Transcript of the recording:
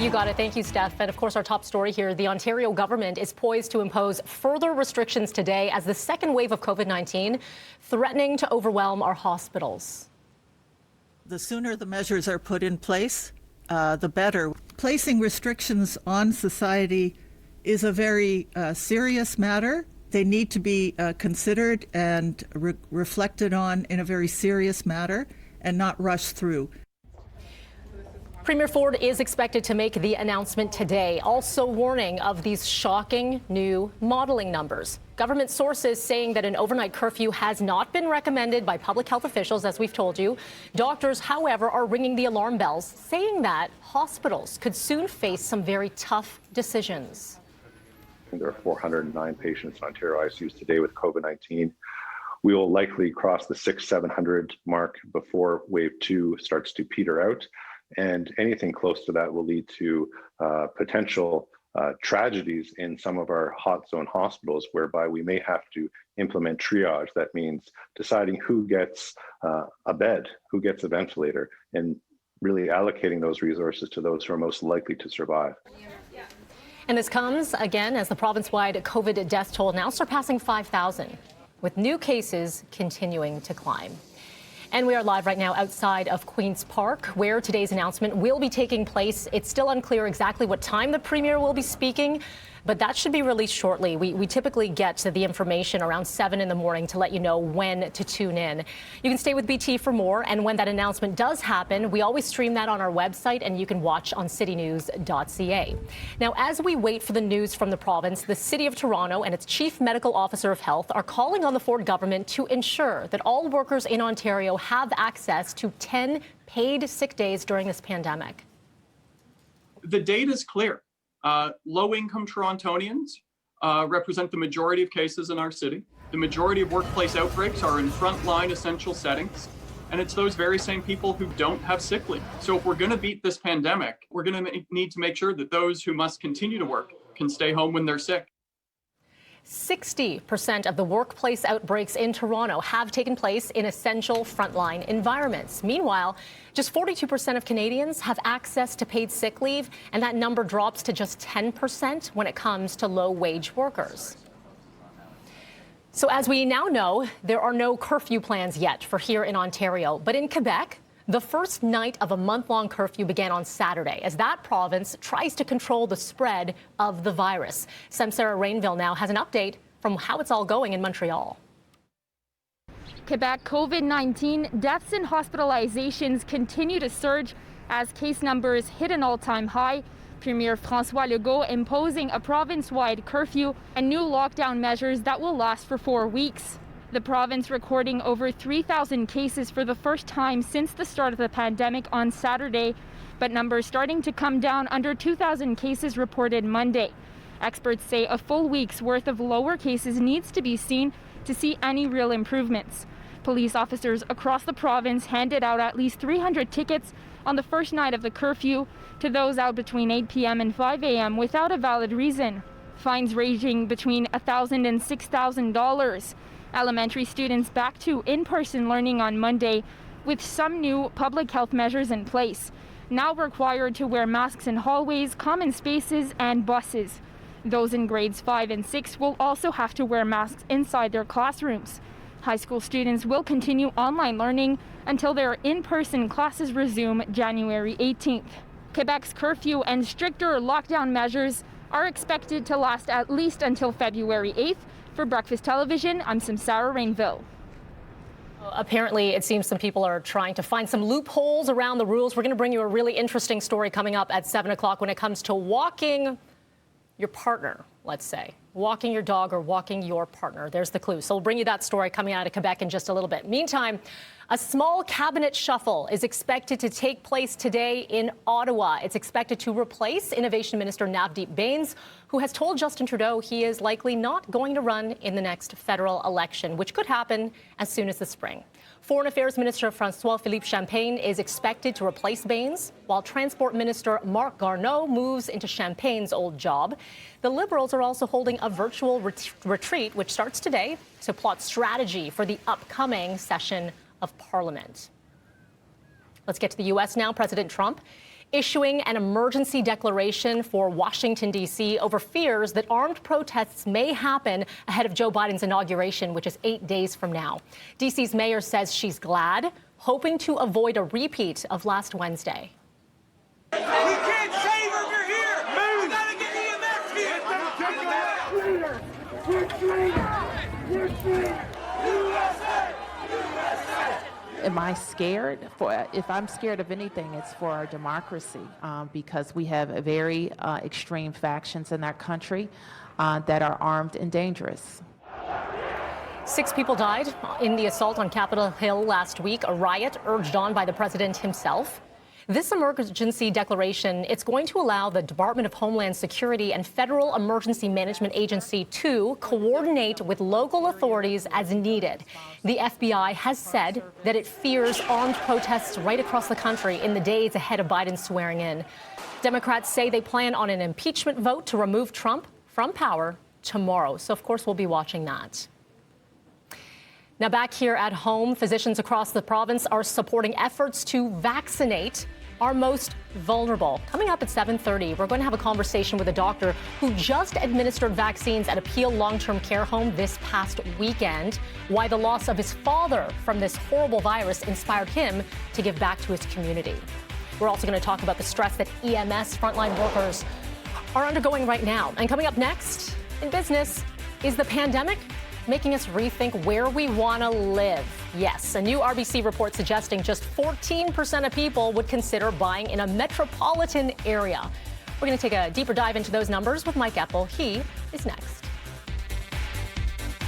You got it. Thank you, Steph. And of course, our top story here, the Ontario government is poised to impose further restrictions today as the second wave of COVID-19 threatening to overwhelm our hospitals. The sooner the measures are put in place, the better. Placing restrictions on society is a very serious matter. They need to be considered and reflected on in a very serious manner and not rushed through. Premier Ford is expected to make the announcement today, also warning of these shocking new modeling numbers. Government sources saying that an overnight curfew has not been recommended by public health officials, as we've told you. Doctors, however, are ringing the alarm bells, saying that hospitals could soon face some very tough decisions. There are 409 patients in Ontario ICUs today with COVID-19. We will likely cross the 600-700 mark before wave 2 starts to peter out. And anything close to that will lead to potential tragedies in some of our hot zone hospitals, whereby we may have to implement triage. That means deciding who gets a bed, who gets a ventilator, and really allocating those resources to those who are most likely to survive. And this comes, again, as the province-wide COVID death toll now surpassing 5,000, with new cases continuing to climb. And we are live right now outside of Queen's Park, where today's announcement will be taking place. It's still unclear exactly what time the Premier will be speaking, but that should be released shortly. We typically get to the information around 7 in the morning to let you know when to tune in. You can stay with BT for more, and when that announcement does happen, we always stream that on our website, and you can watch on citynews.ca. Now, as we wait for the news from the province, the City of Toronto and its Chief Medical Officer of Health are calling on the Ford government to ensure that all workers in Ontario have access to 10 paid sick days during this pandemic. The data is clear. Low-income Torontonians represent the majority of cases in our city. The majority of workplace outbreaks are in frontline essential settings, and it's those very same people who don't have sick leave. So if we're going to beat this pandemic, we're going to need to make sure that those who must continue to work can stay home when they're sick. 60% of the workplace outbreaks in Toronto have taken place in essential frontline environments. Meanwhile, just 42% of Canadians have access to paid sick leave, and that number drops to just 10% when it comes to low-wage workers. So as we now know, there are no curfew plans yet for here in Ontario, but in Quebec, the first night of a month-long curfew began on Saturday as that province tries to control the spread of the virus. Sarah Rainville now has an update from how it's all going in Montreal. Quebec COVID-19 deaths and hospitalizations continue to surge as case numbers hit an all-time high. Premier François Legault imposing a province-wide curfew and new lockdown measures that will last for 4 weeks. The province recording over 3,000 cases for the first time since the start of the pandemic on Saturday, but numbers starting to come down under 2,000 cases reported Monday. Experts say a full week's worth of lower cases needs to be seen to see any real improvements. Police officers across the province handed out at least 300 tickets on the first night of the curfew to those out between 8 p.m. and 5 a.m. without a valid reason. Fines ranging between $1,000 and $6,000. Elementary students back to in-person learning on Monday with some new public health measures in place, now required to wear masks in hallways, common spaces, and buses. Those in grades 5 and 6 will also have to wear masks inside their classrooms. High school students will continue online learning until their in-person classes resume January 18th. Quebec's curfew and stricter lockdown measures are expected to last at least until February 8th. For Breakfast Television, I'm Sarah Rainville. Apparently, it seems some people are trying to find some loopholes around the rules. We're going to bring you a really interesting story coming up at 7 o'clock when it comes to walking your partner, let's say. Walking your dog or walking your partner. There's the clue. So we'll bring you that story coming out of Quebec in just a little bit. Meantime, a small cabinet shuffle is expected to take place today in Ottawa. It's expected to replace Innovation Minister Navdeep Bains, who has told Justin Trudeau he is likely not going to run in the next federal election, which could happen as soon as the spring. Foreign Affairs Minister François-Philippe Champagne is expected to replace Bains, while Transport Minister Marc Garneau moves into Champagne's old job. The Liberals are also holding a virtual retreat, which starts today, to plot strategy for the upcoming session of Parliament. Let's get to the U.S. now. President Trump issuing an emergency declaration for Washington, D.C. over fears that armed protests may happen ahead of Joe Biden's inauguration, which is 8 days from now. D.C.'s mayor says she's glad, hoping to avoid a repeat of last Wednesday. We can't save her if you're here. We gotta get EMS here. USA! Am I scared? If I'm scared of anything, it's for our democracy, because we have very extreme factions in our country that are armed and dangerous. 6 people died in the assault on Capitol Hill last week, a riot urged on by the president himself. This emergency declaration, it's going to allow the Department of Homeland Security and Federal Emergency Management Agency to coordinate with local authorities as needed. The FBI has said that it fears armed protests right across the country in the days ahead of Biden's swearing in. Democrats say they plan on an impeachment vote to remove Trump from power tomorrow. So, of course, we'll be watching that. Now, back here at home, physicians across the province are supporting efforts to vaccinate our most vulnerable. Coming up at 7:30, we're going to have a conversation with a doctor who just administered vaccines at a Peel long-term care home this past weekend. Why the loss of his father from this horrible virus inspired him to give back to his community. We're also going to talk about the stress that EMS frontline workers are undergoing right now. And coming up next in business, is the pandemic making us rethink where we want to live? Yes, a new RBC report suggesting just 14% of people would consider buying in a metropolitan area. We're going to take a deeper dive into those numbers with Mike Epple. He is next.